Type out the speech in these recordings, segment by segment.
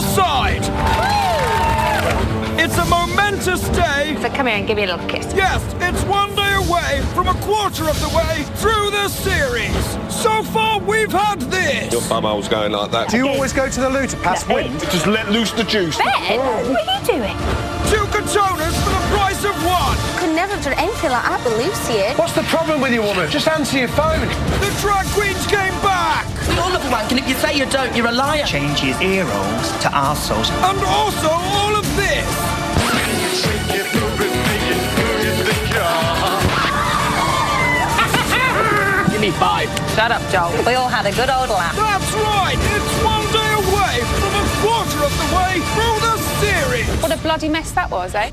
side. It's a momentous day. So come here and give me a little kiss. Yes, it's 1 day away from a quarter of the way through the series. So far, we've had this. Your bumhole's going like that. Do you always go to the loo to pass wind? Just let loose the juice. Ben, what are you doing? 2 Katonas for the price of 1. Could never have done anything like that with Lucy. What's the problem with you, woman? Just answer your phone. The drag queens came back. We all love a wank, and if you say you don't, you're a liar. Change his ear holes to arseholes. And also all of this. Give me 5. Shut up, Joel. We all had a good old laugh. That's right. It's 1 day away from a quarter of the way through the series. What a bloody mess that was, eh?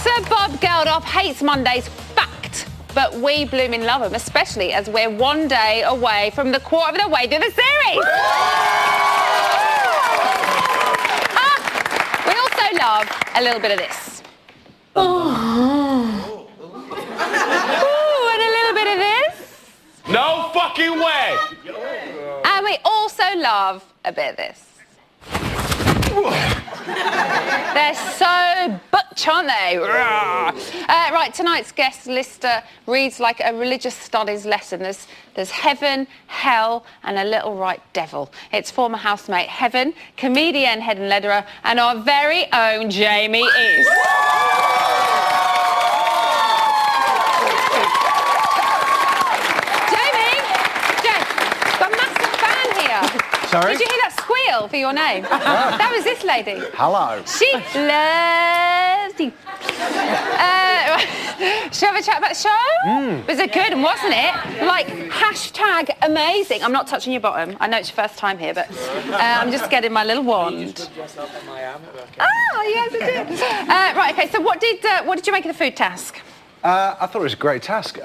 Sir Bob Geldof hates Mondays, fact, but we blooming love him, especially as we're 1 day away from the quarter of the way through the series. We also love a little bit of this. Ooh, and a little bit of this. No fucking way! And we also love a bit of this. They're so butch, aren't they? Right, tonight's guest list reads like a religious studies lesson. There's heaven, hell, and a little right devil. It's former housemate Heaven, comedian Helen Lederer, and our very own Jamie East. Jamie, got a massive fan here. Sorry? Did you hear that squeal for your name? That was this lady. Hello. She loves you. Shall we have a chat about the show? Was it good, wasn't it? Like, hashtag amazing. I'm not touching your bottom. I know it's your first time here, but I'm just getting my little wand. Oh, yes, I did. Right, OK, so what did you make of the food task? I thought it was a great task.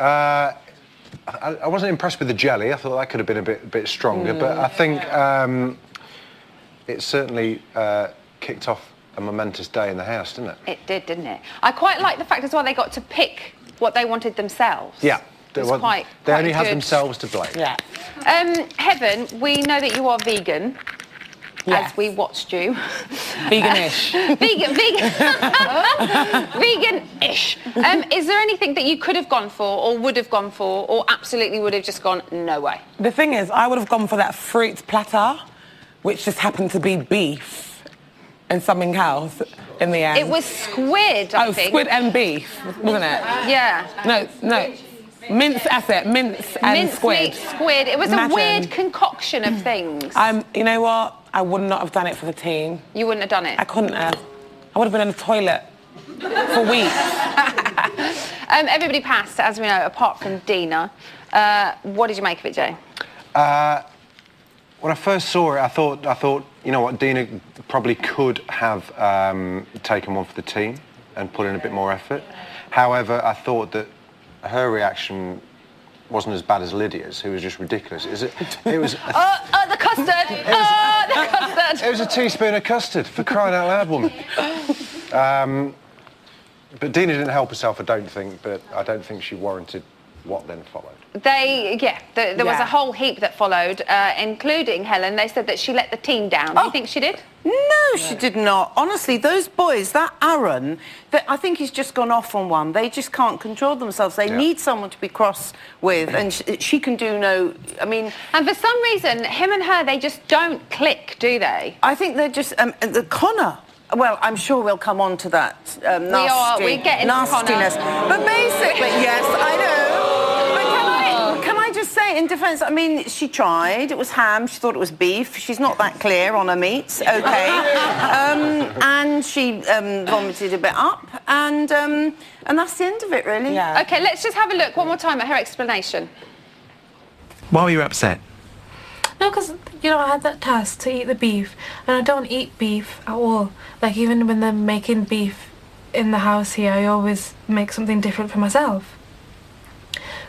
I wasn't impressed with the jelly. I thought that could have been a bit stronger, but I think it certainly kicked off a momentous day in the house, didn't it? It did, didn't it? I quite like the fact as well they got to pick what they wanted themselves. Yeah. They only had themselves to blame. Yeah. Heaven, we know that you are vegan. Yes. As we watched you. Vegan-ish. Vegan-ish. Is there anything that you could have gone for or would have gone for or absolutely would have just gone, no way? The thing is, I would have gone for that fruit platter, which just happened to be beef and something else in the end. It was squid, I think. Oh, squid and beef, wasn't it? Yeah. No. Mince and squid. Squid. It was a weird concoction of things. You know what? I would not have done it for the team. You wouldn't have done it? I couldn't have. I would have been in the toilet for weeks. Everybody passed, as we know, apart from Dina. What did you make of it, Jay? When I first saw it, I thought, you know what, Dina probably could have taken one for the team and put in a bit more effort. However, I thought that her reaction wasn't as bad as Lydia's, who was just ridiculous. It was... the custard! The custard! It was a teaspoon of custard, for crying out loud, woman. But Dina didn't help herself, I don't think, but I don't think she warranted what then followed. There was a whole heap that followed, including Helen. They said that she let the team down. Do you think she did? No, she did not. Honestly, those boys, that Aaron, I think he's just gone off on one. They just can't control themselves. They need someone to be cross with, and she can do no... I mean... And for some reason, him and her, they just don't click, do they? I think they're just... Connor... Well, I'm sure we'll come on to that We're getting nastiness. Connor. But basically, yes, I know. But can I just say, in defence, I mean, she tried. It was ham. She thought it was beef. She's not that clear on her meats. OK. And she vomited a bit up. And that's the end of it, really. Yeah. OK, let's just have a look one more time at her explanation. Why were you upset? No, because, you know, I had that task to eat the beef, and I don't eat beef at all. Like, even when they're making beef in the house here, I always make something different for myself.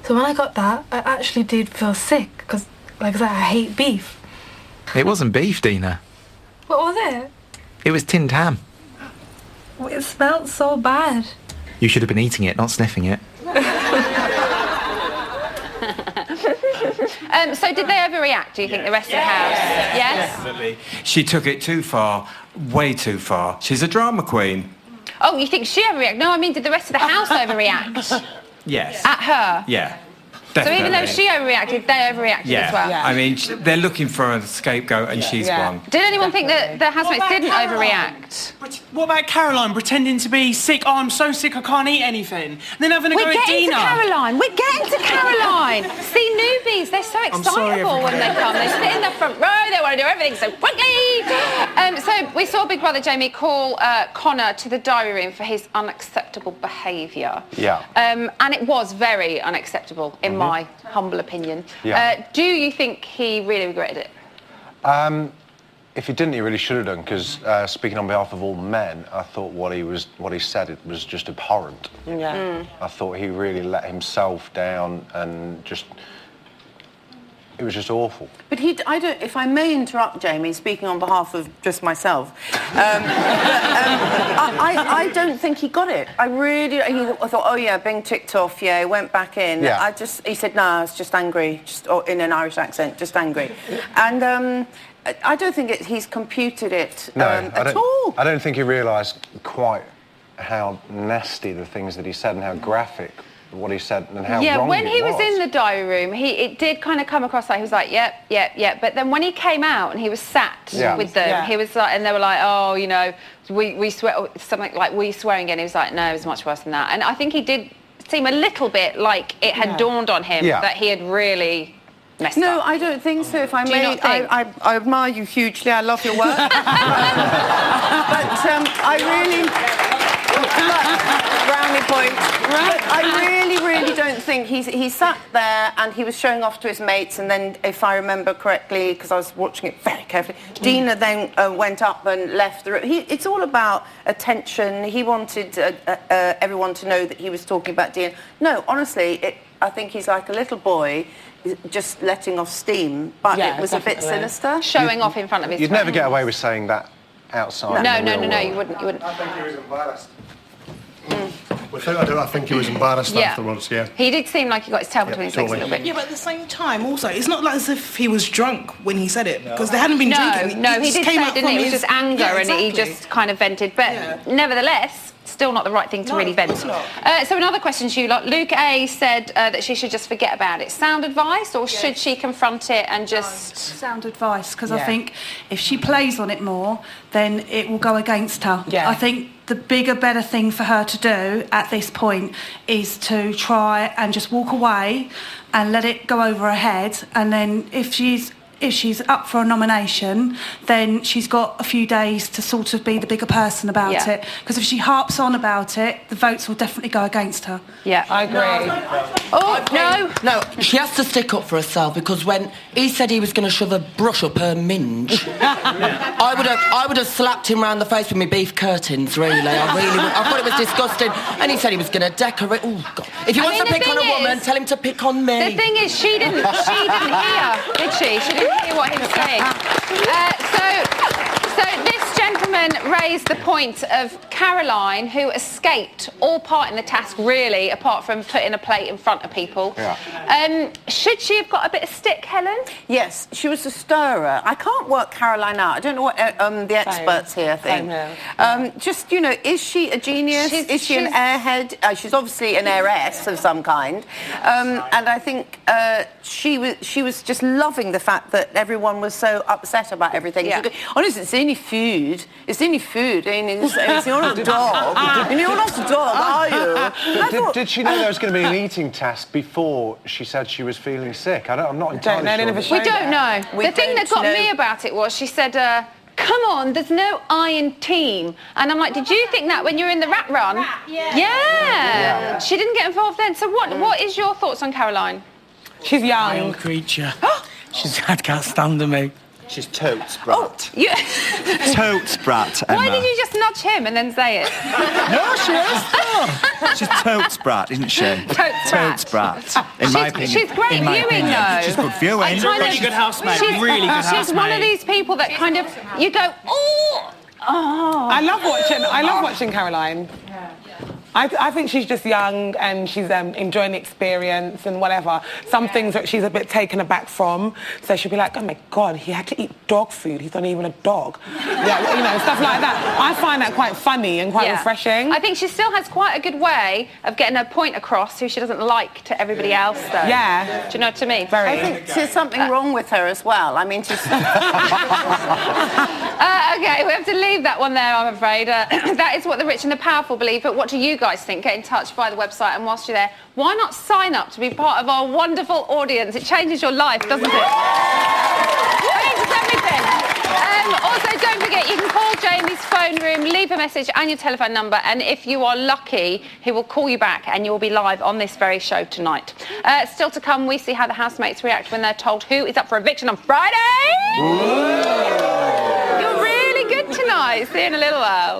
So when I got that, I actually did feel sick because, like I said, I hate beef. It wasn't beef, Dina. What was it? It was tinned ham. Well, it smelled so bad. You should have been eating it, not sniffing it. So did they overreact, do you think, the rest of the house? Yes? Definitely. She took it too far, way too far. She's a drama queen. Oh, you think she overreacted? No, I mean, did the rest of the house overreact Yes. at her? Yeah. So Definitely. even though she overreacted, they overreacted as well? I mean, they're looking for a scapegoat and she's one. Did anyone think that the housemates didn't overreact? What about Caroline pretending to be sick? Oh, I'm so sick I can't eat anything. And then having a go We're at getting Dina. to Caroline. We're getting to Caroline. See, newbies, they're so sorry, excitable when they come. They sit in the front row. They want to do everything so quickly. So we saw Big Brother Jamie call Connor to the diary room for his unacceptable behaviour. Yeah. And it was very unacceptable, in my humble opinion. Yeah. Do you think he really regretted it? If he didn't, he really should have done, because speaking on behalf of all men, I thought what he said, it was just abhorrent. Yeah. I thought he really let himself down and it was just awful. But if I may interrupt, Jamie, speaking on behalf of just myself, I don't think he got it. I thought, oh yeah, being ticked off, yeah, he went back in. Yeah. He said, no, I was just angry, in an Irish accent, just angry. And I don't think he's computed it at all. I don't think he realised quite how nasty the things that he said and how graphic what he said and how wrong when it he was in the diary room, it did kind of come across like he was like, yep. But then when he came out and he was sat with them, he was like, and they were like, oh, you know, we swear, something like, were you swearing again? He was like, no, it was much worse than that. And I think he did seem a little bit like it had dawned on him that he had really messed up. No, I don't think so. If I Do you may, not think? I admire you hugely. I love your work. But I really... brownie point. But I really don't think he sat there and he was showing off to his mates, and then, if I remember correctly, because I was watching it very carefully, Dina then went up and left the room. It's all about attention. He wanted everyone to know that he was talking about Dina. No, honestly, I think he's like a little boy just letting off steam, but it was a bit sinister. Showing off in front of his You'd friends. never get away with saying that outside. No, in the real world. you wouldn't. I think he was embarrassed. I think he was embarrassed afterwards, yeah. He did seem like he got his tail between his legs a little bit. Yeah, but at the same time, also, it's not like as if he was drunk when he said it, because they hadn't been drinking. No, he just did came say, out didn't he? from It was his- just anger, Yeah, and he exactly. just kind of vented. But nevertheless, still not the right thing to really vent. of course So another question to you lot. Luke A said that she should just forget about it. Sound advice, or should she confront it and just... Sound advice, because I think if she plays on it more, then it will go against her. Yeah. I think the bigger, better thing for her to do at this point is to try and just walk away and let it go over her head, and then if she's up for a nomination, then she's got a few days to sort of be the bigger person about it. Because if she harps on about it, the votes will definitely go against her. Yeah, I agree. No, she has to stick up for herself, because when he said he was going to shove a brush up her minge, I would have slapped him round the face with my beef curtains, really. I thought it was disgusting. And he said he was going to decorate. Oh, God. If he wants to pick on a woman, tell him to pick on me. The thing is, she didn't hear, did she? She didn't hear what he was saying. So this gentleman raised the point of Caroline, who escaped all part in the task, really, apart from putting a plate in front of people. Yeah. Should she have got a bit of stick, Helen? Yes, she was a stirrer. I can't work Caroline out. I don't know what the experts here think. Just, you know, is she a genius? Is she an airhead? She's obviously an heiress of some kind. And I think she was just loving the fact that everyone was so upset about everything. Yeah. Honestly, it's the only food. It's the only food. I mean, you're not a dog. And you're not a dog, are you? Did she know there was going to be an eating task before she said she was feeling sick? I'm not entirely sure. We don't know. The thing that got me about it was she said, come on, there's no I in team. And I'm like, did you think that when you were in the rat run? Yeah. She didn't get involved then. So what is your thoughts on Caroline? She's young. Creature. She's had can't stand me. She's totes brat. You... Totes brat, Emma. Why did you just nudge him and then say it? No, she is. She's totes brat, isn't she? Totes brat. In my opinion. She's great viewing, though. She's good viewing. She's a really good housemate. Really good housemate. She's one of these people that kind of, you go, oh. I love watching Caroline. I think she's just young and she's enjoying the experience and whatever. Some things that she's a bit taken aback from. So she'll be like, oh my God, he had to eat dog food. He's not even a dog. Yeah, you know, stuff like that. I find that quite funny and quite refreshing. I think she still has quite a good way of getting her point across who she doesn't like to everybody else, though. Yeah. Do you know what I mean? Very. I think there's something wrong with her as well. I mean, she's... Okay, we have to leave that one there, I'm afraid. That is what the rich and the powerful believe, but what do you guys think? Get in touch via the website, and whilst you're there, why not sign up to be part of our wonderful audience? It changes your life, doesn't it? Changes everything. Also, don't forget, you can call Jamie's phone room, leave a message and your telephone number, and if you are lucky, he will call you back and you will be live on this very show tonight. Still to come, we see how the housemates react when they're told who is up for eviction on Friday. You're really good tonight. See you in a little while.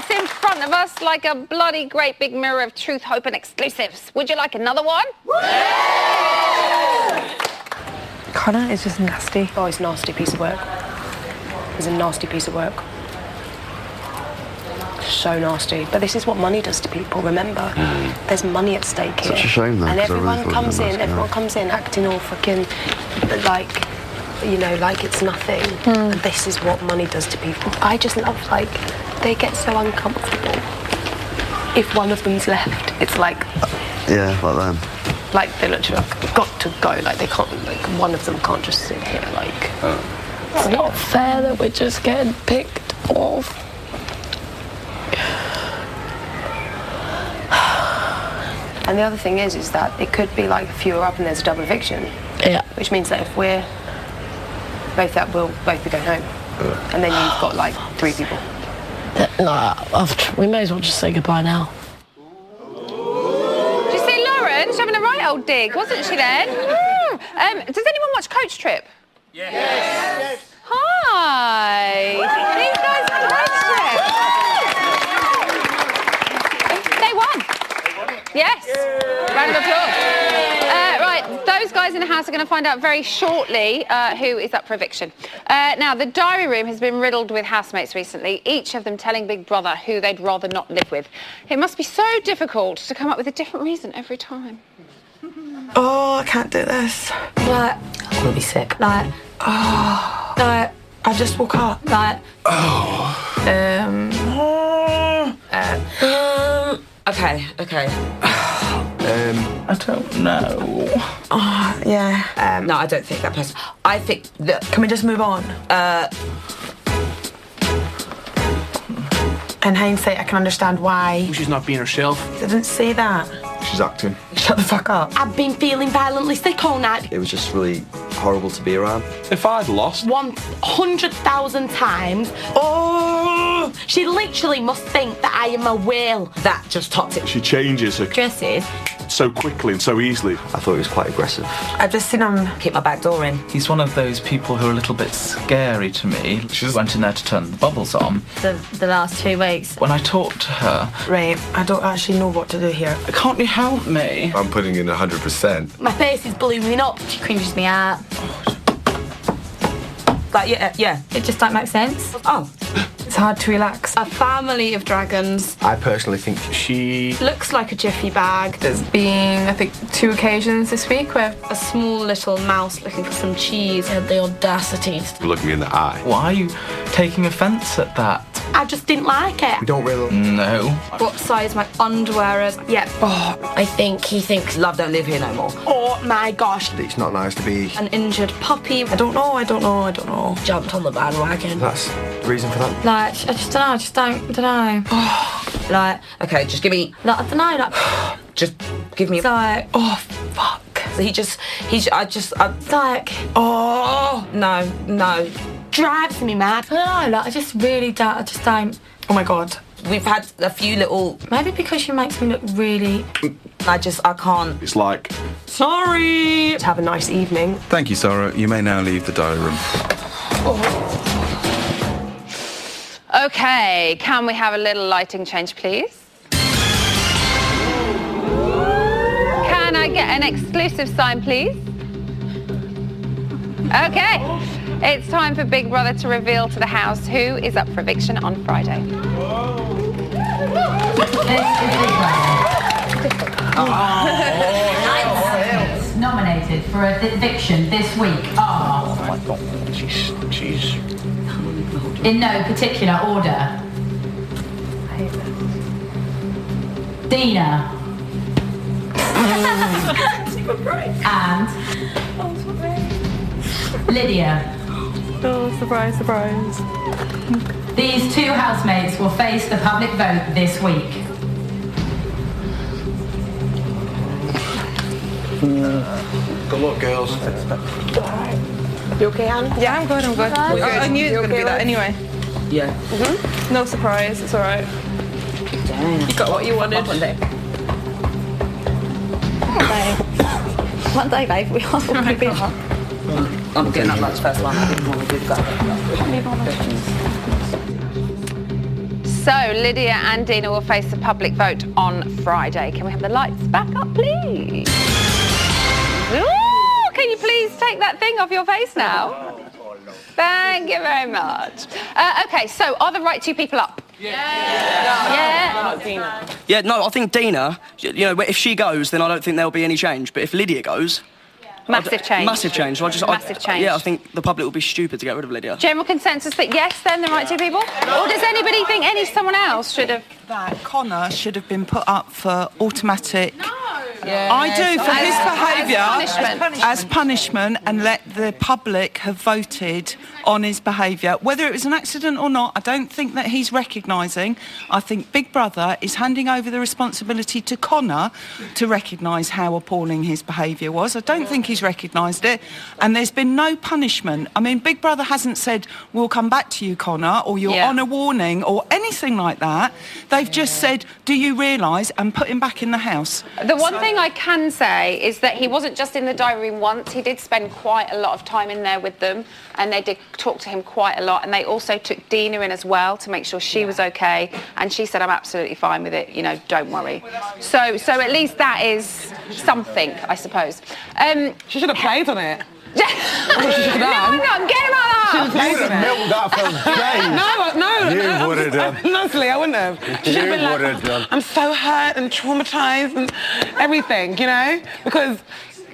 In front of us like a bloody great big mirror of truth, hope and exclusives. Would you like another one? Connor is just nasty. Oh, it's a nasty piece of work. It's a nasty piece of work. So nasty. But this is what money does to people, remember? There's money at stake here. Such a shame, though. And everyone really comes in acting all fucking like, you know, like it's nothing. And this is what money does to people. I just love, like, they get so uncomfortable. If one of them's left, it's like... Yeah, like them. Like, they literally got to go. Like, they can't, like, one of them can't just sit here, like... It's not fair that we're just getting picked off. And the other thing is that it could be, like, if you're up and there's a double eviction. Yeah. Which means that if we're both up, we'll both be going home. And then you've got, like, 3 people. No, we may as well just say goodbye now. Did you see Lauren? She's having a right old dig, wasn't she then? Does anyone watch Coach Trip? Yes. Hi. These guys on Coach Trip. They won. Yes. Round of applause. Right, those guys in the house are going to find out very shortly who is up for eviction. Now, the diary room has been riddled with housemates recently, each of them telling Big Brother who they'd rather not live with. It must be so difficult to come up with a different reason every time. Oh, I can't do this. Like, I'm going to be sick. Like, Oh. Like, I just woke up. like, Okay. I don't know. Oh, yeah. No, I don't think that person. I think that. Can we just move on? In hindsight, I can understand why. She's not being herself. I didn't say that. She's acting. Shut the fuck up. I've been feeling violently sick all night. It was just really horrible to be around. If I'd lost... 100,000 times. Oh! She literally must think that I am a whale. That just topped it. She changes her Dresses. so quickly and so easily. I thought he was quite aggressive. I've just seen him Keep my back door in. He's one of those people who are a little bit scary to me. She just went in there to turn the bubbles on. the last 2 weeks. When I talked to her... Right, I don't actually know what to do here. Can't you help me? I'm putting in 100%. My face is blooming up. She cringes me out. Like, yeah. It just don't make sense. Oh. It's hard to relax. A family of dragons. I personally think She... Looks like a jiffy bag. There's been, I think, 2 occasions this week where A small little mouse looking for some cheese had the audacity. Look me in the eye. Why are you taking offence at that? I just didn't like it. we don't really... No. What size my underwear is. Yeah. Oh, I think he thinks love don't live here no more. Oh my gosh. It's not nice to be... An injured puppy. I don't know. Jumped on the bandwagon. That's the reason for that. like, I just don't know. Like, okay, just give me... Like, I don't know, like, Just give me... it's like, Oh, fuck. like, oh, no. Drives me mad. I don't know, like, I just don't. Oh my God. We've had a few little... Maybe because she makes me look really... I can't. It's like... Sorry! Have a nice evening. Thank you, Sarah. You may now leave the diary room. Okay, can we have a little lighting change, please? Can I get an exclusive sign, please? Okay, it's time for Big Brother to reveal to the house who is up for eviction on Friday. Nominated for eviction this week are... Oh my God, she's... In no particular order. Dina. And... Lydia. Oh, surprise. These two housemates will face the public vote this week. Good luck, girls. You okay, Anne? Yeah, I'm good. I knew it was going to be that anyway. Yeah. No surprise, it's all right. You got what you wanted. One day, babe, we are going to be... I'm getting that much first one. I didn't want to do that. So, Lydia and Dina will face the public vote on Friday. Can we have the lights back up, please? Ooh, can you please take that thing off your face now? Thank you very much. Okay, so are the right two people up? Yeah. Yeah, no, I think Dina, you know, if she goes, then I don't think there'll be any change. But if Lydia goes... Massive change. Massive change. So Massive change. Yeah, I think the public will be stupid to get rid of Lydia. General consensus that yes, then the right two people? Or does anybody think someone else should have... That Connor should have been put up for automatic... Yeah. I do, for his behaviour as punishment, and let the public have voted on his behaviour. Whether it was an accident or not, I don't think that he's recognising. I think Big Brother is handing over the responsibility to Connor to recognise how appalling his behaviour was. I don't think he's recognised it, and there's been no punishment. I mean, Big Brother hasn't said, we'll come back to you, Connor, or you're on a warning, or anything like that. They've just said, do you realise, and put him back in the house. The one thing I can say is that he wasn't just in the diary room once. He did spend quite a lot of time in there with them, and they did talk to him quite a lot, and they also took Dina in as well to make sure she was okay, and she said, I'm absolutely fine with it, you know, don't worry. So at least that is something, I suppose. She should have played on it. No, I'm getting out of You would have milked that for days. No. You would have done. Honestly, I wouldn't have. She should have been would have done. I'm so hurt and traumatised and everything, you know? Because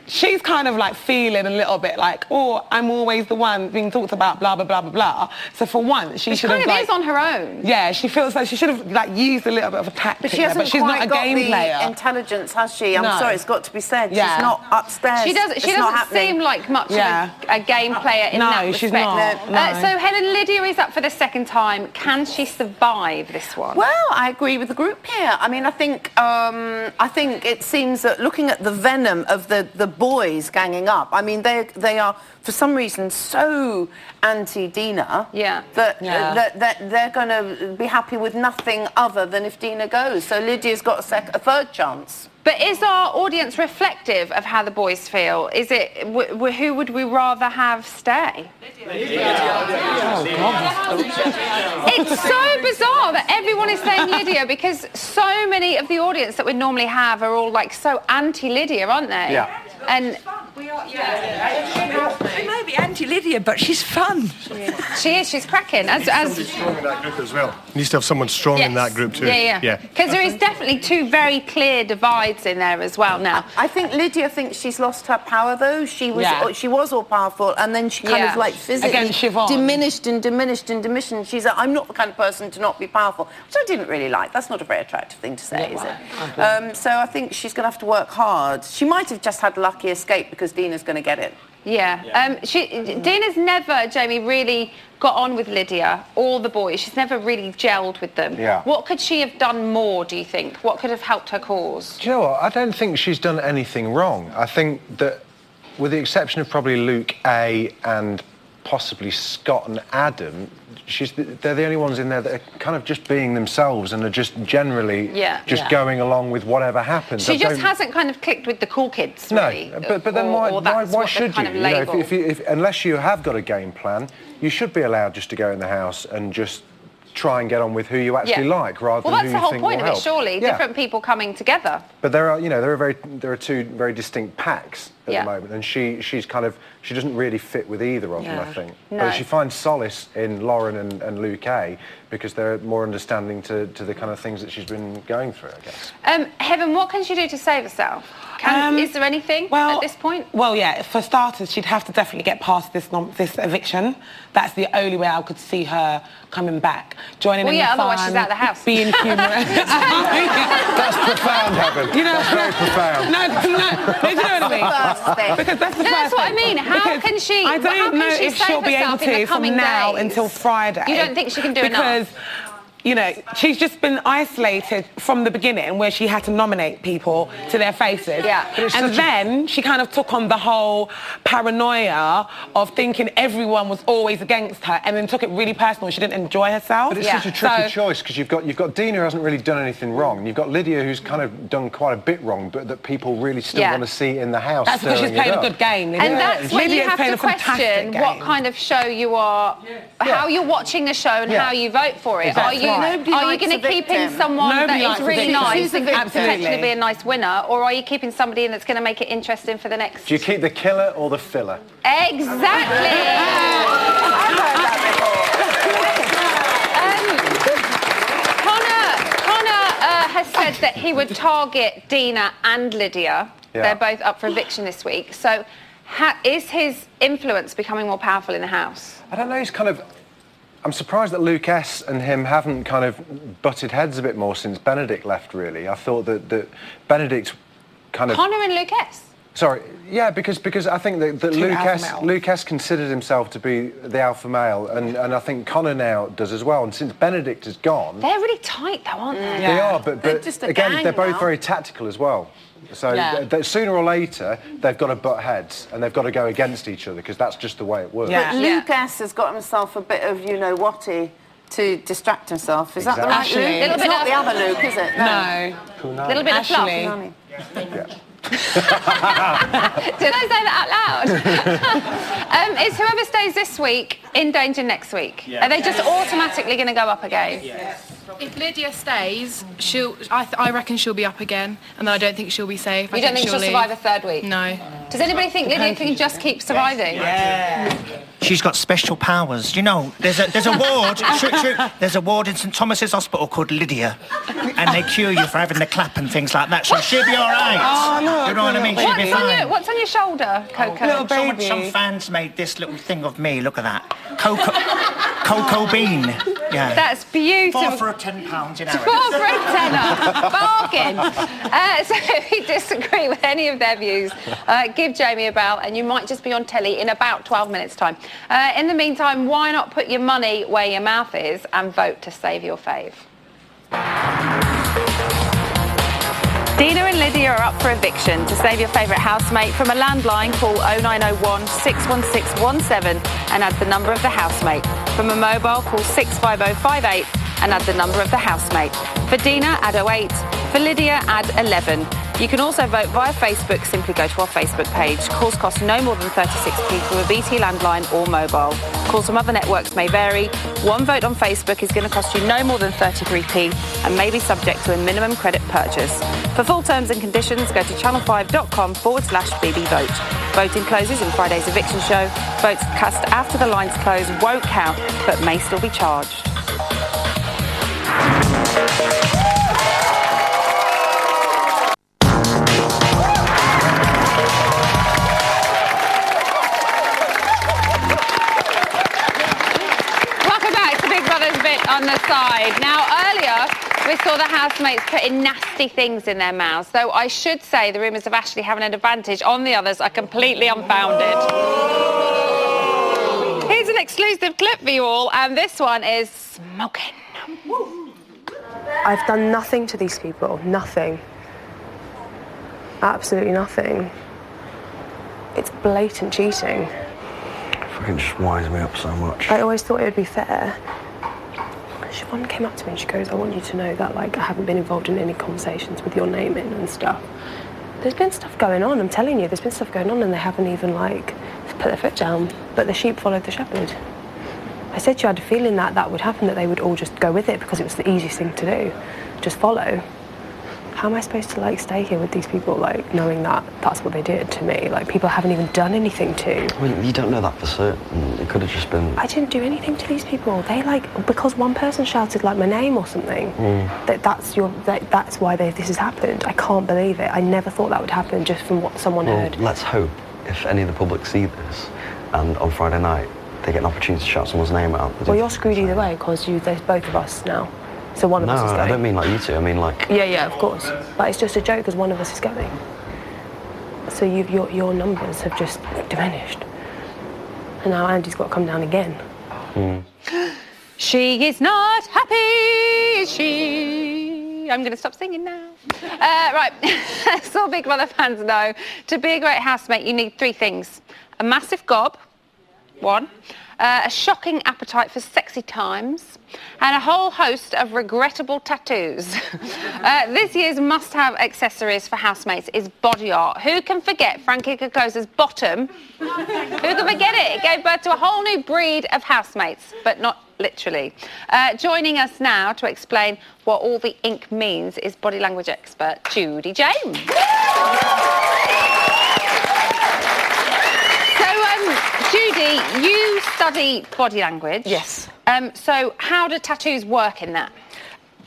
she's kind of like feeling a little bit like, oh, I'm always the one being talked about, blah, blah, blah, blah, blah. So for once, she should have kind of is on her own. Yeah, she feels like she should have like used a little bit of a tactic, But she hasn't but she's not a got game the player. intelligence, has she? I'm No. sorry, it's got to be said. Yeah. She's not upstairs. She doesn't seem like much of a game player in that respect. she's not. No. So Helen, Lydia is up for the second time. Can she survive this one? Well, I agree with the group here. I mean, I think it seems that looking at the venom of the boys ganging up, I mean, they are for some reason so anti-Dina that they're going to be happy with nothing other than if Dina goes. So Lydia's got a third chance. But is our audience reflective of how the boys feel? Is it who would we rather have stay? It's so bizarre that everyone is saying Lydia because so many of the audience that we normally have are all like so anti-Lydia, aren't they? Yeah. And We may be anti-Lydia, but she's fun. she is. She's cracking. Somebody strong in that group as well. Needs to have someone strong in that group too. Yeah. Because there is definitely two very clear divides in there as well now. I think Lydia thinks she's lost her power though. She was all powerful, and then she kind of like physically Against Siobhan. diminished. She's like, I'm not the kind of person to not be powerful, which I didn't really like. That's not a very attractive thing to say, is it? So I think she's going to have to work hard. She might have just had a lucky escape because Dina's going to get it. Yeah. Dina's never, Jamie, really got on with Lydia or the boys. She's never really gelled with them. Yeah. What could she have done more, do you think? What could have helped her cause? Do you know what? I don't think she's done anything wrong. I think that, with the exception of probably Luke A and possibly Scott and Adam, they're the only ones in there that are kind of just being themselves and are just generally going along with whatever happens. She just hasn't kind of clicked with the cool kids, really. No, but then why should you? You know, if unless you have got a game plan, you should be allowed just to go in the house and just try and get on with who you actually like, rather than who you think will help. Well, that's the whole point of it, surely. Different people coming together. But there are two very distinct packs at the moment, and she doesn't really fit with either of them, I think. No. But she finds solace in Lauren and Luke A, because they're more understanding to the kind of things that she's been going through, I guess. Heaven, what can she do to save herself? Is there anything at this point? Well, yeah, for starters, she'd have to definitely get past this eviction. That's the only way I could see her coming back. Joining in the fun, otherwise she's out of the house. Being humorous. That's profound, Heaven. You know, that's very profound. No, you know what I mean? Because that's the first that's what I thing. mean. How can she? I don't know if she'll be able to from now until Friday. You don't think she can do enough? Because, you know, she's just been isolated from the beginning, where she had to nominate people to their faces. Yeah. And then she kind of took on the whole paranoia of thinking everyone was always against her, and then took it really personal. She didn't enjoy herself. But it's such a tricky choice, because you've got Dina, who hasn't really done anything wrong, and you've got Lydia, who's kind of done quite a bit wrong, but that people really still want to see in the house. That's because she's playing a good game, Lydia. And that's when you Lydia's have to question what kind of show you are, how you're watching the show, and how you vote for it. Exactly. Are you going to keep in someone Nobody that is really nice and could potentially Absolutely. be a nice winner, or are you keeping somebody in that's going to make it interesting for the next? Do you keep the killer or the filler? Exactly. Connor has said that he would target Dina and Lydia. Yeah. They're both up for eviction this week. So is his influence becoming more powerful in the house? I don't know, he's kind of... I'm surprised that Luke S and him haven't kind of butted heads a bit more since Benedict left, really. I thought that Benedict kind of... Connor and Luke S? Sorry, yeah, because I think that Luke S considered himself to be the alpha male, and I think Connor now does as well. And since Benedict is gone... They're really tight, though, aren't they? They are, but just a again, gang they're both now. very tactical as well. So sooner or later, they've got to butt heads, and they've got to go against each other, because that's just the way it works. But Luke S has got himself a bit of, you-know-whatty to distract himself. Is that the right Luke? It's not the other Luke, is it? No. A little bit of fluff. Did I say that out loud? Is whoever stays this week in danger next week? Yeah. Are they just automatically going to go up again? Yes. If Lydia stays, I reckon she'll be up again, and then I don't think she'll be safe. You don't think she'll survive a third week? No. Does anybody think Lydia can just keep surviving? Yeah. She's got special powers. You know, there's a ward. There's a ward in St Thomas's Hospital called Lydia, and they cure you for having the clap and things like that. So she'll be all right. Oh, look, you know what I mean? She'll be fine. What's on your shoulder, Coco? Some fans made this little thing of me. Look at that, Coco Bean. Yeah. That's beautiful. 4 for £10 in Arrow. 4 for a tenner. Bargain. So if you disagree with any of their views, give Jamie a bell, and you might just be on telly in about 12 minutes' time. In the meantime, why not put your money where your mouth is and vote to save your fave? Dina and Lydia are up for eviction. To save your favourite housemate, from a landline, call 0901 61617 and add the number of the housemate. From a mobile, call 65058 and add the number of the housemate. For Dina, add 08. For Lydia, add 11. You can also vote via Facebook. Simply go to our Facebook page. Calls cost no more than 36p from a BT landline or mobile. Calls from other networks may vary. One vote on Facebook is going to cost you no more than 33p and may be subject to a minimum credit purchase. For full terms and conditions, go to channel5.com/BBVote. Voting closes in Friday's eviction show. Votes cast after the lines close won't count, but may still be charged. On the side. Now, earlier, we saw the housemates putting nasty things in their mouths, though I should say the rumours of Ashley having an advantage on the others are completely unfounded. Here's an exclusive clip for you all, and this one is smoking. I've done nothing to these people. Nothing. Absolutely nothing. It's blatant cheating. Fucking just winds me up so much. I always thought it would be fair. Siobhan came up to me and she goes, I want you to know that, like, I haven't been involved in any conversations with your name in and stuff. There's been stuff going on, I'm telling you, there's been stuff going on and they haven't even, like, put their foot down. But the sheep followed the shepherd. I said to you, I had a feeling that that would happen, that they would all just go with it because it was the easiest thing to do. Just follow. How am I supposed to, like, stay here with these people, like, knowing that that's what they did to me? Like, people I haven't even done anything to. I mean, you don't know that for certain. It could have just been... I didn't do anything to these people. They, like, because one person shouted, like, my name or something, that's why this has happened. I can't believe it. I never thought that would happen just from what someone heard. Let's hope if any of the public see this and on Friday night they get an opportunity to shout someone's name out. Well, you're screwed either way because there's both of us now. So one of us is going. No, I don't mean like you two. I mean like... Yeah, of course. But it's just a joke because one of us is going. So your numbers have just diminished. And now Andy's got to come down again. She is not happy, is she? I'm going to stop singing now. Right, so all Big Brother fans know, to be a great housemate, you need 3 things. A massive gob, 1. A shocking appetite for sexy times, and a whole host of regrettable tattoos. This year's must-have accessories for housemates is body art. Who can forget Frankie Kokosa's bottom? Who can forget it? It gave birth to a whole new breed of housemates, but not literally. Joining us now to explain what all the ink means is body language expert Judy James. Judy, you study body language. Yes. So how do tattoos work in that?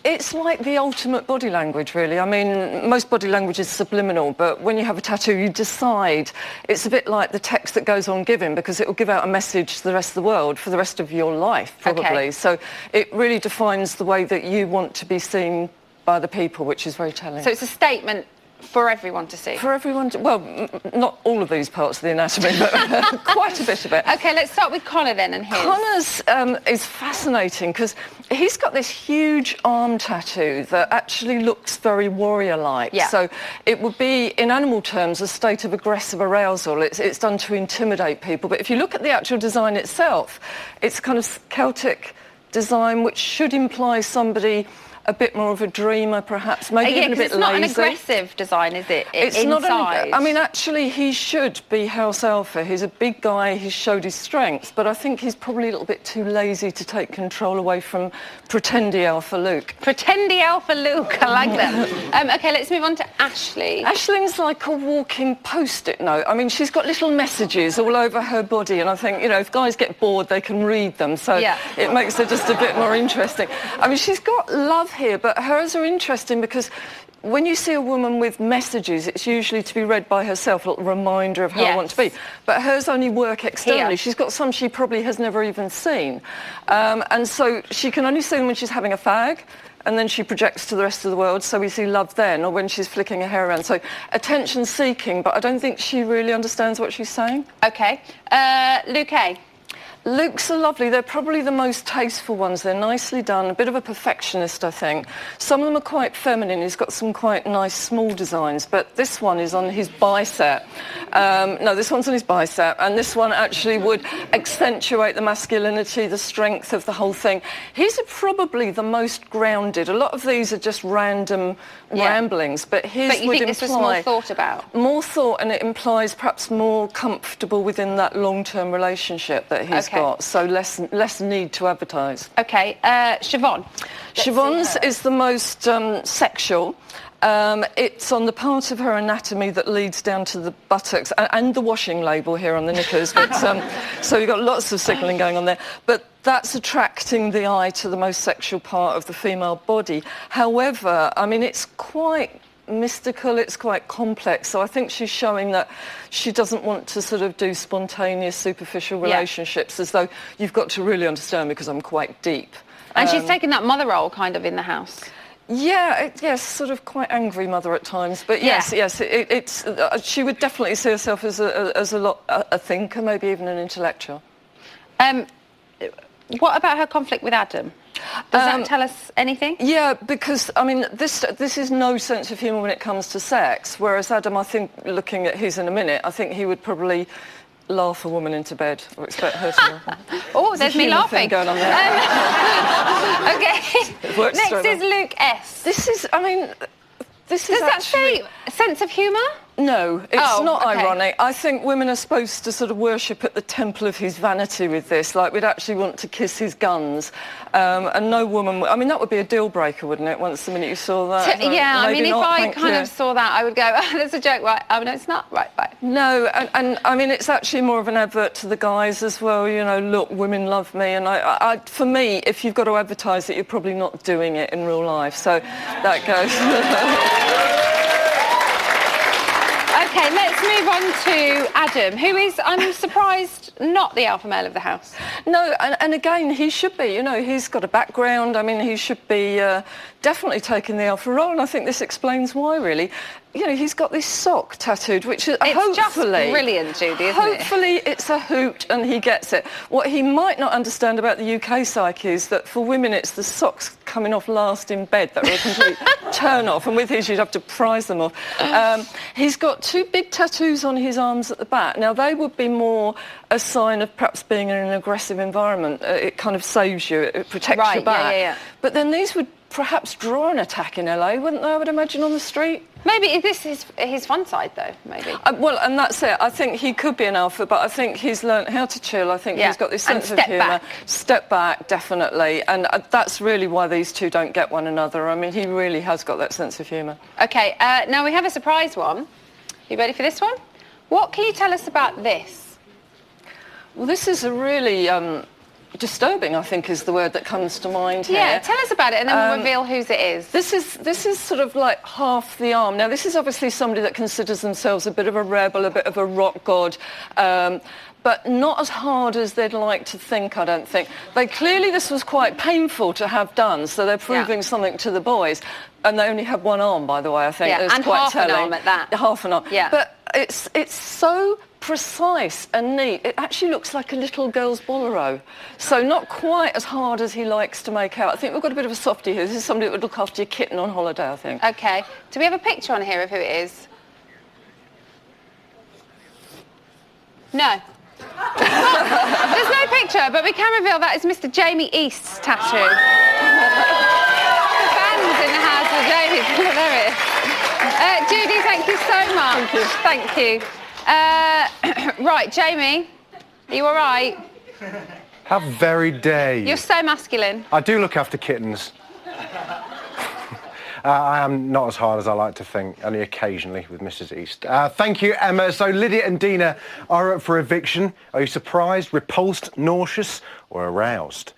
It's like the ultimate body language, really. I mean, most body language is subliminal, but when you have a tattoo, you decide. It's a bit like the text that goes on giving, because it will give out a message to the rest of the world for the rest of your life, probably. Okay. So it really defines the way that you want to be seen by the people, which is very telling. So it's a statement for everyone to see? For everyone to... Well, not all of these parts of the anatomy, but quite a bit of it. OK, let's start with Connor then and his. Connor's is fascinating because he's got this huge arm tattoo that actually looks very warrior-like. Yeah. So it would be, in animal terms, a state of aggressive arousal. It's done to intimidate people. But if you look at the actual design itself, it's a kind of Celtic design which should imply somebody a bit more of a dreamer, perhaps, maybe even a bit lazy. It's not an aggressive design, is it? It's inside. not. I mean, actually, he should be House Alpha. He's a big guy. He's showed his strengths, but I think he's probably a little bit too lazy to take control away from pretendy Alpha Luke. Pretendy Alpha Luke. I like that. OK, let's move on to Ashley. Ashley's like a walking post-it note. I mean, she's got little messages all over her body, and I think, you know, if guys get bored, they can read them, so it makes her just a bit more interesting. I mean, she's got love here, but hers are interesting because when you see a woman with messages, it's usually to be read by herself, a little reminder of how I want to be. But hers only work externally. She's got some she probably has never even seen. And so she can only see them when she's having a fag, and then she projects to the rest of the world, so we see love then, or when she's flicking her hair around. So attention-seeking, but I don't think she really understands what she's saying. OK. Luke A. Luke's are lovely. They're probably the most tasteful ones. They're nicely done, a bit of a perfectionist, I think. Some of them are quite feminine. He's got some quite nice small designs, but this one is on his bicep. No, this one's on his bicep, and this one actually would accentuate the masculinity, the strength of the whole thing. He's probably the most grounded. A lot of these are just random ramblings, but his But you would think this was more thought about? More thought, and it implies perhaps more comfortable within that long-term relationship that he's got, so less need to advertise. OK, Siobhan. Siobhan's is the most sexual. It's on the part of her anatomy that leads down to the buttocks and the washing label here on the knickers. But, so you've got lots of signalling going on there. But that's attracting the eye to the most sexual part of the female body. However, I mean, it's quite mystical, it's quite complex, so I think she's showing that she doesn't want to sort of do spontaneous, superficial relationships, as though you've got to really understand me because I'm quite deep. And she's taken that mother role kind of in the house. Yeah, yes, sort of quite angry mother at times, but yes, it's she would definitely see herself as a thinker, maybe even an intellectual. What about her conflict with Adam? Does that tell us anything? Yeah, because I mean, this is no sense of humour when it comes to sex, whereas Adam, I think, looking at his in a minute, I think he would probably laugh a woman into bed or expect her to laugh. Oh, there's me laughing. Going on there. Okay. Next is Luke S. This is, I mean, this Does is that actually... say sense of humour? No, it's not okay. ironic. I think women are supposed to sort of worship at the temple of his vanity with this. Like, we'd actually want to kiss his guns. And no woman... I mean, that would be a deal breaker, wouldn't it, once the minute you saw that? Yeah, I mean, if I kind you. of saw that, I would go, oh, there's a joke, right? Oh, no, it's not. Right. No, and I mean, it's actually more of an advert to the guys as well. You know, look, women love me. And I for me, if you've got to advertise it, you're probably not doing it in real life. So that goes... OK, let's move on to Adam, who is, I'm surprised, not the alpha male of the house. No, and again, he should be. You know, he's got a background. I mean, he should be definitely taking the alpha role, and I think this explains why, really. You know, he's got this sock tattooed, which is It's just brilliant, Judy, isn't it? Hopefully it's a hoot and he gets it. What he might not understand about the UK psyche is that for women it's the socks coming off last in bed that are a complete turn-off, and with his you'd have to prise them off. He's got 2 big tattoos on his arms at the back. Now, they would be more a sign of perhaps being in an aggressive environment. It kind of saves you, it protects your back. Yeah. But then these would perhaps draw an attack in LA, wouldn't they, I would imagine, on the street? Maybe is this his fun side, though, maybe? Well, and that's it. I think he could be an alpha, but I think he's learnt how to chill. I think he's got this sense of humour. Step back, definitely. And that's really why these two don't get one another. I mean, he really has got that sense of humour. OK, now we have a surprise one. You ready for this one? What can you tell us about this? Well, this is a really... disturbing, I think, is the word that comes to mind here. Yeah, tell us about it and then we'll reveal whose it is. This is sort of like half the arm. Now, this is obviously somebody that considers themselves a bit of a rebel, a bit of a rock god, but not as hard as they'd like to think, I don't think. Clearly this was quite painful to have done, so they're proving something to the boys. And they only have one arm, by the way, I think. Yeah, it's and quite half telling. an arm at that. Half an arm. Yeah. But it's so precise and neat. It actually looks like a little girl's bolero. So not quite as hard as he likes to make out. I think we've got a bit of a softie here. This is somebody that would look after your kitten on holiday, I think. OK. Do we have a picture on here of who it is? No. There's no picture, but we can reveal that is Mr. Jamie East's tattoo. The fans in the house of Jamie. There it is. Judy, thank you so much. Thank you. Right, Jamie, are you all right? How very dare you? You're so masculine. I do look after kittens. I am not as hard as I like to think, only occasionally with Mrs. East. Thank you, Emma. So Lydia and Dina are up for eviction. Are you surprised, repulsed, nauseous or aroused?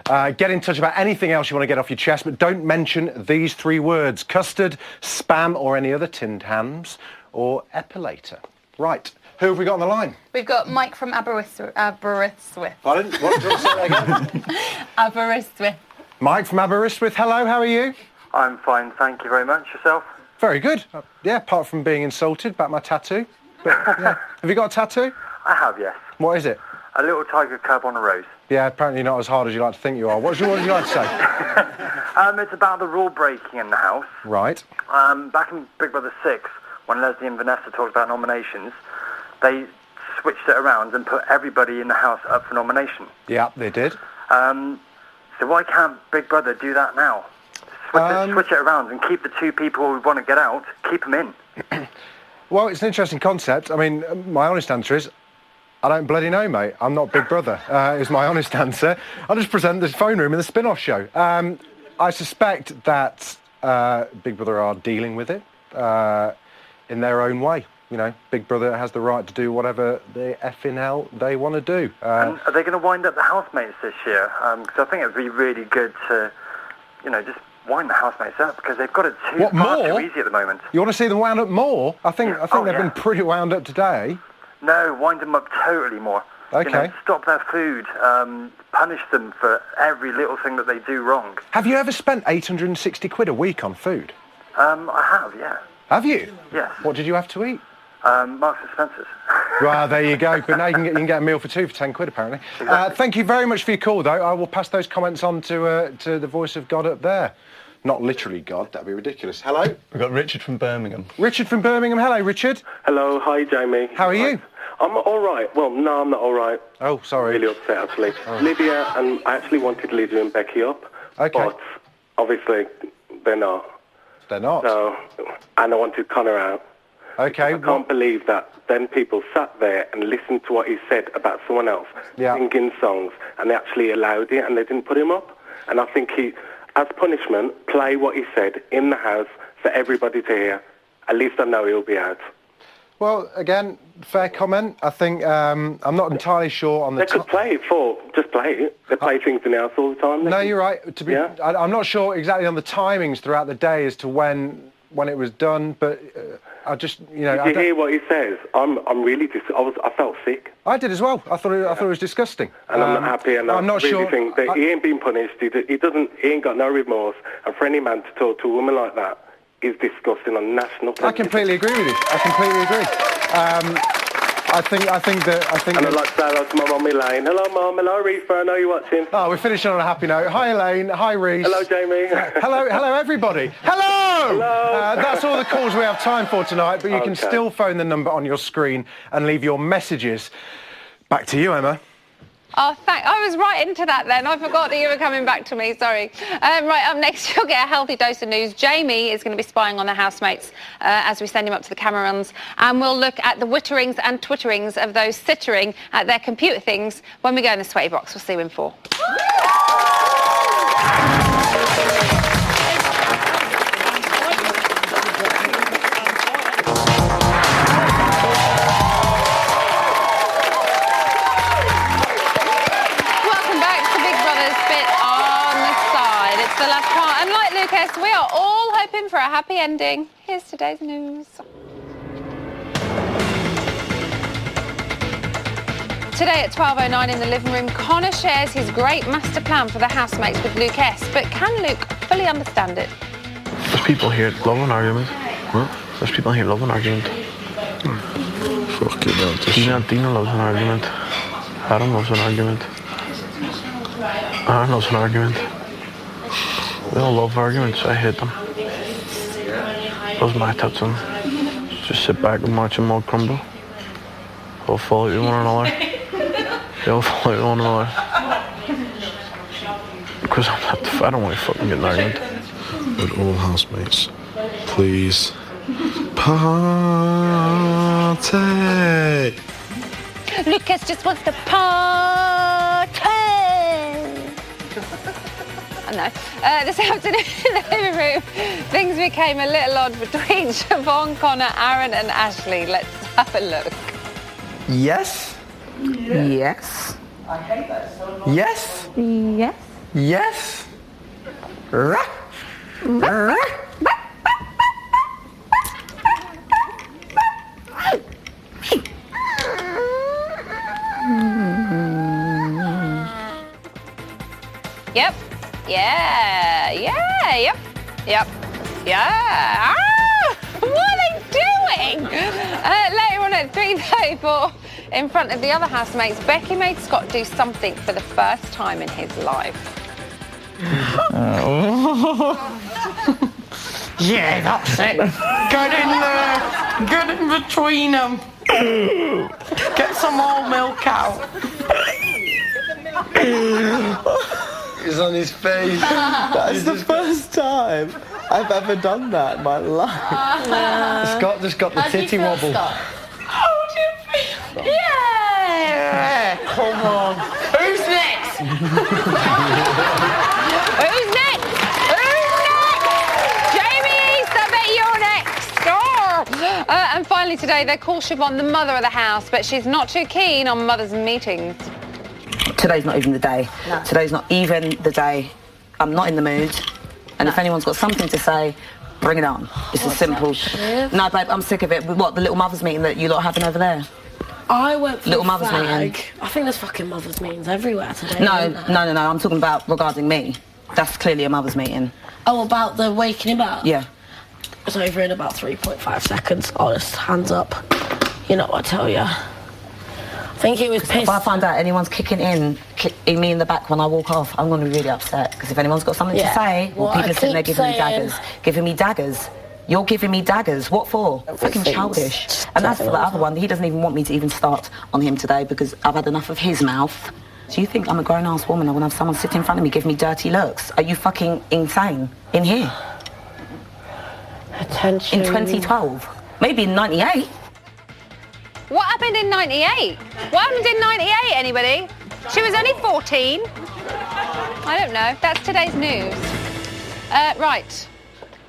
Get in touch about anything else you want to get off your chest, but don't mention these 3 words: custard, spam or any other tinned hams, or epilator. Right, who have we got on the line? We've got Mike from Aberystwyth. Pardon? What? Do you want to say that again? Aberystwyth. Mike from Aberystwyth. Hello, how are you? I'm fine, thank you very much. Yourself? Very good. Yeah, apart from being insulted about my tattoo. But, yeah. Have you got a tattoo? I have, yes. What is it? A little tiger cub on a rose. Yeah, apparently not as hard as you like to think you are. What would you like to say? It's about the rule breaking in the house. Right. Back in Big Brother 6, when Leslie and Vanessa talked about nominations, they switched it around and put everybody in the house up for nomination. Yeah, they did. So why can't Big Brother do that now? Switch it around and keep the 2 people who want to get out, keep them in. Well, it's an interesting concept. I mean, my honest answer is, I don't bloody know, mate. I'm not Big Brother, is my honest answer. I just present the phone room in the spin-off show. I suspect that Big Brother are dealing with it in their own way. You know, Big Brother has the right to do whatever the effing hell they want to do. And are they going to wind up the housemates this year? Because I think it would be really good to, you know, just wind the housemates up, because they've got it too easy at the moment. You want to see them wound up more? I think they've been pretty wound up today. No, wind them up totally more. Okay. Stop their food, punish them for every little thing that they do wrong. Have you ever spent 860 quid a week on food? I have, yeah. Have you? Yes. What did you have to eat? Marks and Spencer's. Well, there you go. But now you can get a meal for two for 10 quid, apparently. Thank you very much for your call, though. I will pass those comments on to the voice of God up there. Not literally God, that'd be ridiculous. Hello? We've got Richard from Birmingham. Richard from Birmingham. Hello, Richard. Hello, hi, Jamie. How are you? I'm all right. Well, no, I'm not all right. Oh, sorry. I'm really upset, actually. Oh. Lydia, and I actually wanted Lydia and Becky up. Okay. But obviously, they're not. They're not? So, and I wanted Connor out. Okay. I can't believe that then people sat there and listened to what he said about someone else singing songs, and they actually allowed it, and they didn't put him up. And I think he, as punishment, play what he said in the house for everybody to hear. At least I know he'll be out. Well, again, fair comment. I think I'm not entirely sure on the... They could play it just play it. They play things in the house all the time. No, you're right. I'm not sure exactly on the timings throughout the day as to when it was done, but I just, Did you hear what he says? I'm really I felt sick. I did as well. I thought it was disgusting. And I'm not happy, and I'm not really sure. think that he ain't been punished. He ain't got no remorse. And for any man to talk to a woman like that is disgusting on national television. I completely agree with you. I completely agree. I think And I'd like to say hello to my mum Elaine. Hello, Mum. Hello, Reefer. I know you're watching. Oh, we're finishing on a happy note. Hi, Elaine. Hi, Reese. Hello, Jamie. hello, everybody. Hello! That's all the calls we have time for tonight, but you can still phone the number on your screen and leave your messages. Back to you, Emma. Oh, I was right into that then. I forgot that you were coming back to me. Sorry. Right, up next, you'll get a healthy dose of news. Jamie is going to be spying on the housemates as we send him up to the camera runs. And we'll look at the witterings and twitterings of those sittering at their computer things when we go in the sweaty box. We'll see you in 4. The last part. And like Lucas, we are all hoping for a happy ending. Here's today's news. Today at 12:09 in the living room, Connor shares his great master plan for the housemates with Luke S. But can Luke fully understand it? There's people here that love an argument. What? There's people here that love an argument. Fucking hell. Dina loves an argument. Adam loves an argument. Aaron loves an argument. They all love arguments. I hate them. Those my touch on. Just sit back and watch them all crumble. They'll fall out with one another. They'll fall out with one another. Because I don't want to fucking get an argument. Would all housemates please party? Lucas just wants to party. I know. This afternoon in the living room, things became a little odd between Siobhan, Connor, Aaron and Ashley. Let's have a look. Yes. Yes. I hate that so much. Yes. Yes. Yes. Rah. Rah. Yep. Yeah. Yep. Yeah. Ah! What are they doing? Later on at 3:34, in front of the other housemates, Becky made Scott do something for the first time in his life. Yeah, that's it. Get in there. Get in between them. Get some more milk out. It's on his face. That's the first time I've ever done that in my life. Scott just got the titty wobble. How do you feel? Yeah! Come on. Who's next? Who's next? Jamie East, I bet you're next. Oh. And finally today, they call Siobhan the mother of the house, but she's not too keen on mothers' meetings. Today's not even the day. No. Today's not even the day. I'm not in the mood. And if anyone's got something to say, bring it on. It's as simple. No, babe, I'm sick of it. What, the little mothers' meeting that you lot are having over there? I went for Little the mothers flag. meeting. I think there's fucking mothers meetings everywhere today. No, isn't there? no, no, no. I'm talking about regarding me. That's clearly a mother's meeting. Oh, about the waking him up? Yeah. It's over in about 3.5 seconds. Honest, hands up. You know what I tell you. I think he was pissed. If I find out anyone's kicking me in the back when I walk off, I'm going to be really upset. Because if anyone's got something to say, well, people are sitting there giving me daggers. Giving me daggers. You're giving me daggers. What for? Fucking childish. And that's for the other one. He doesn't even want me to even start on him today because I've had enough of his mouth. Do you think I'm a grown-ass woman? I want to have someone sit in front of me giving me dirty looks? Are you fucking insane? In here? Attention. In 2012? Maybe in 98? What happened in 98? What happened in 98, anybody? She was only 14. I don't know. That's today's news. Right.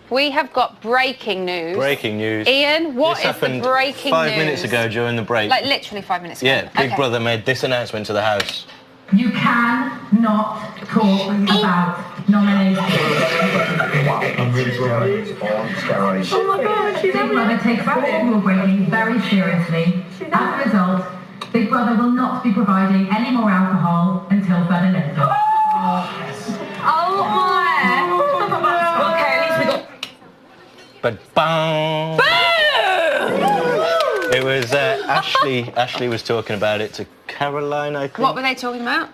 We have got breaking news. Breaking news. Ian, what This is the happened breaking 5 news? minutes ago during the break. Like literally 5 minutes ago. Yeah, Big Okay. Brother made this announcement to the House. You cannot talk about nominations. I'm really sorry. On steroids. Oh my God, Big Brother takes all rule breaking very seriously. As a result, Big Brother will not be providing any more alcohol until further notice. Oh my! Okay, at least we got... But bang! It was Ashley. Ashley was talking about it to Caroline, I think. What were they talking about?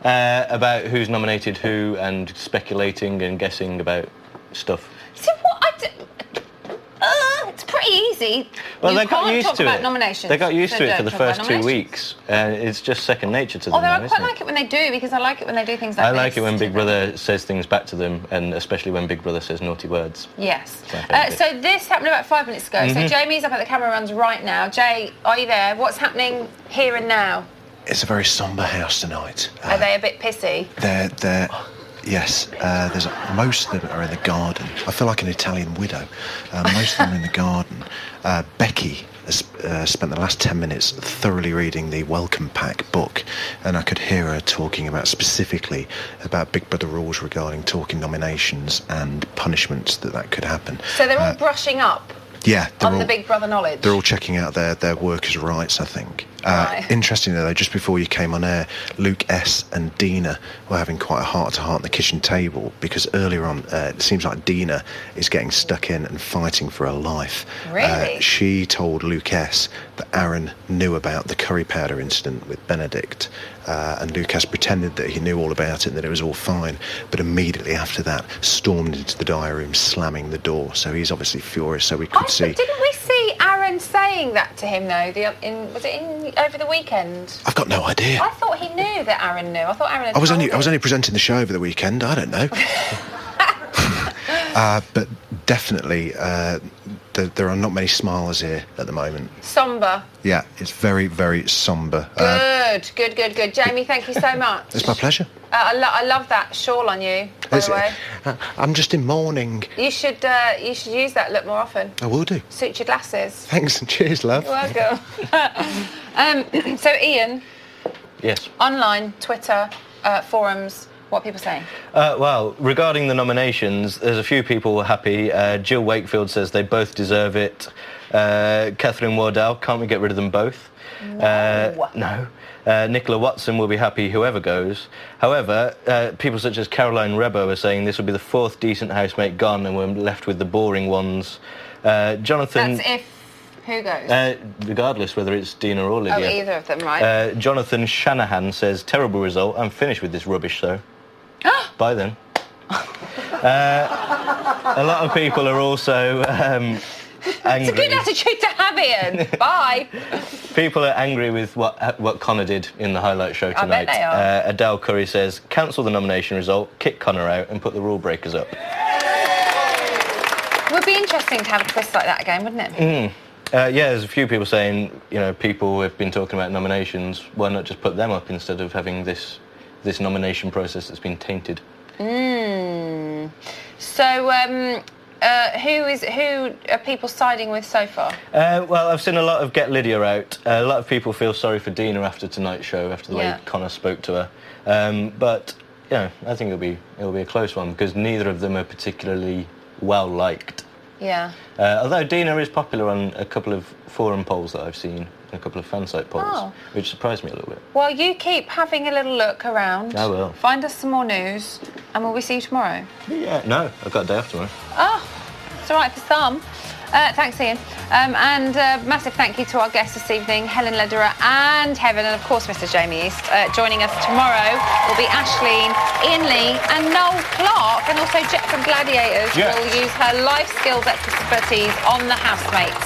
About who's nominated who and speculating and guessing about stuff. See what it's pretty easy. Well, you they got can't used talk to about it. nominations. They got used so to it don't for the talk about first 2 nominations. weeks. It's just second nature to them Although now, I quite isn't like it when they do, because I like it when they do things like I this. like it when Big Brother says things back to them, and especially when Big Brother says naughty words. Yes. It's my favourite bit. So this happened about 5 minutes ago. So Mhm. Jamie's up at the camera runs right now. Jay, are you there? What's happening here and now? It's a very sombre house tonight. Are they a bit pissy? Yes, there's most of them are in the garden. I feel like an Italian widow. Most of them are in the garden. Becky has spent the last 10 minutes thoroughly reading the Welcome Pack book, and I could hear her talking about specifically about Big Brother rules regarding talking nominations and punishments that could happen. So they're all brushing up Yeah, on the Big Brother knowledge. they're all checking out their workers' rights, I think. Right. Interestingly, though, just before you came on air, Luke S. and Dina were having quite a heart-to-heart at the kitchen table because earlier on, it seems like Dina is getting stuck in and fighting for her life. Really? She told Luke S. that Aaron knew about the curry powder incident with Benedict, and Luke S. pretended that he knew all about it and that it was all fine, but immediately after that stormed into the diary room, slamming the door. So he's obviously furious, so we could see... Didn't we see Aaron saying that to him, though? Was it over the weekend? I've got no idea. I thought he knew that Aaron knew. I thought Aaron had I was told only him. presenting the show over the weekend. I don't know. But definitely, there are not many smiles here at the moment. Sombre. Yeah, it's very, very sombre. Good. Jamie, thank you so much. It's my pleasure. I love that shawl on you, by the way. I'm just in mourning. You should use that look more often. I will do. Suit your glasses. Thanks and cheers, love. You're welcome. So, Ian, Yes. online, Twitter, forums, what are people saying? Well, regarding the nominations, there's a few people who are happy. Jill Wakefield says they both deserve it. Catherine Wardell, can't we get rid of them both? No. Nicola Watson will be happy whoever goes. However, people such as Caroline Rebo are saying this will be the fourth decent housemate gone and we're left with the boring ones. Jonathan... That's if... Who goes? Regardless whether it's Dina or Lydia. Oh, either of them, right. Jonathan Shanahan says, terrible result. I'm finished with this rubbish, though. Bye then. A lot of people are also angry. It's a good attitude to have, Ian. Bye. People are angry with what Connor did in the highlight show I bet tonight. they are. Adele Curry says, cancel the nomination result, kick Connor out and put the rule breakers up. Would be interesting to have a twist like that again, wouldn't it? Yeah, there's a few people saying, people have been talking about nominations, why not just put them up instead of having this nomination process that's been tainted? So, who are people siding with so far? Well, I've seen a lot of get Lydia out. A lot of people feel sorry for Dina after tonight's show, after the way Connor spoke to her. But I think it'll be a close one because neither of them are particularly well liked. Yeah. Although Dina is popular on a couple of forum polls that I've seen. a couple of fan site polls, Oh. which surprised me a little bit. Well, you keep having a little look around. I will. Find us some more news, and will we see you tomorrow? Yeah, no, I've got a day off tomorrow. Oh, it's all right for some. Thanks, Ian. And massive thank you to our guests this evening, Helen Lederer and Heaven, and of course Mr. Jamie East. Joining us tomorrow will be Aisling, Ian Lee and Noel Clark, and also Jet from Gladiators will use her life skills expertise on the housemates.